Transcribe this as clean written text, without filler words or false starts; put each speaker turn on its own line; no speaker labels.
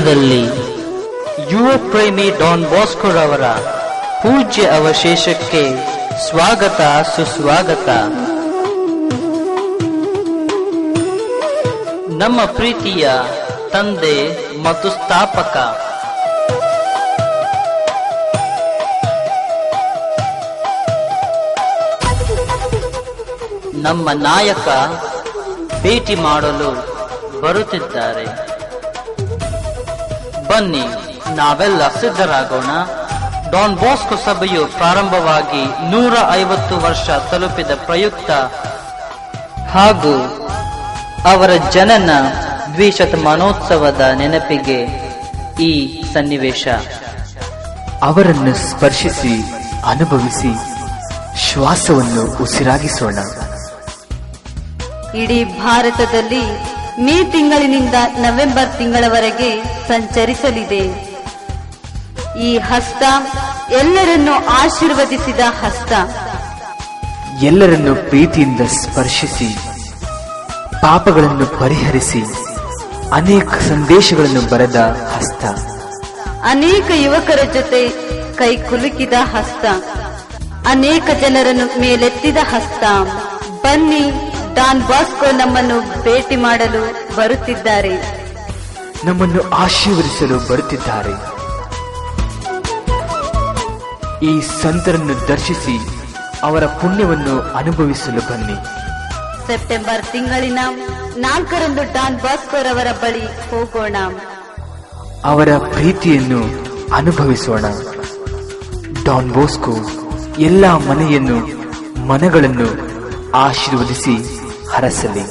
ಆಲಯದಲ್ಲಿ ಯುವ ಪ್ರೇಮಿ ಡಾನ್ ಬಾಸ್ಕೋರವರ ಪೂಜ್ಯ ಅವಶೇಷಕ್ಕೆ ಸ್ವಾಗತ ಸುಸ್ವಾಗತ. ನಮ್ಮ ಪ್ರೀತಿಯ ತಂದೆ ಮತ್ತು ಸ್ಥಾಪಕ ನಮ್ಮ ನಾಯಕ ಭೇಟಿ ಮಾಡಲು ಬರುತ್ತಿದ್ದಾರೆ. ಬನ್ನಿ ನಾವೆಲ್ಲ ಸಿದ್ಧರಾಗೋಣ. ಡಾನ್ ಬಾಸ್ಕೋ ಸಭೆಯು ಪ್ರಾರಂಭವಾಗಿ 150 ವರ್ಷ ತಲುಪಿದ ಪ್ರಯುಕ್ತ ಹಾಗೂ ಅವರ ಜನನ ದ್ವಿಶತಮಾನೋತ್ಸವದ ನೆನಪಿಗೆ ಈ ಸನ್ನಿವೇಶ.
ಅವರನ್ನು ಸ್ಪರ್ಶಿಸಿ ಅನುಭವಿಸಿ ಶ್ವಾಸವನ್ನು ಉಸಿರಾಗಿಸೋಣ.
ಇಡೀ ಭಾರತದಲ್ಲಿ ಮೇ ತಿಂಗಳಿನಿಂದ ನವೆಂಬರ್ ತಿಂಗಳವರೆಗೆ ಸಂಚರಿಸಲಿದೆ. ಈ ಹಸ್ತ ಎಲ್ಲರನ್ನು ಆಶೀರ್ವದಿಸಿದ ಹಸ್ತ,
ಎಲ್ಲರನ್ನು ಪ್ರೀತಿಯಿಂದ ಸ್ಪರ್ಶಿಸಿ ಪಾಪಗಳನ್ನು ಪರಿಹರಿಸಿ ಅನೇಕ ಸಂದೇಶಗಳನ್ನು ಬರೆದ ಹಸ್ತ,
ಅನೇಕ ಯುವಕರ ಜೊತೆ ಕೈ ಕುಲುಕಿದ ಹಸ್ತ, ಅನೇಕ ಜನರನ್ನು ಮೇಲೆತ್ತಿದ ಹಸ್ತ. ಬನ್ನಿ, ಡಾನ್ ಬಾಸ್ಕೋ ನಮ್ಮನ್ನು ಭೇಟಿ ಮಾಡಲು ಬರುತ್ತಿದ್ದಾರೆ,
ನಮ್ಮನ್ನು ಆಶೀರ್ವದಿಸಲು ಬರುತ್ತಿದ್ದಾರೆ. ಈ ಸಂತರನ್ನು ದರ್ಶಿಸಿ ಅವರ ಪುಣ್ಯವನ್ನು ಅನುಭವಿಸಲು ಬನ್ನಿ.
ಸೆಪ್ಟೆಂಬರ್ ತಿಂಗಳಿನ 4ರಂದು ಡಾನ್ ಬಾಸ್ಕೋರವರ ಬಳಿ ಹೋಗೋಣ.
ಅವರ ಪ್ರೀತಿಯನ್ನು ಅನುಭವಿಸೋಣ. ಡಾನ್ ಬಾಸ್ಕೋ ಎಲ್ಲ ಮನೆಗಳನ್ನು ಮನಗಳನ್ನು ಆಶೀರ್ವದಿಸಿ ಹರಸಲಿ.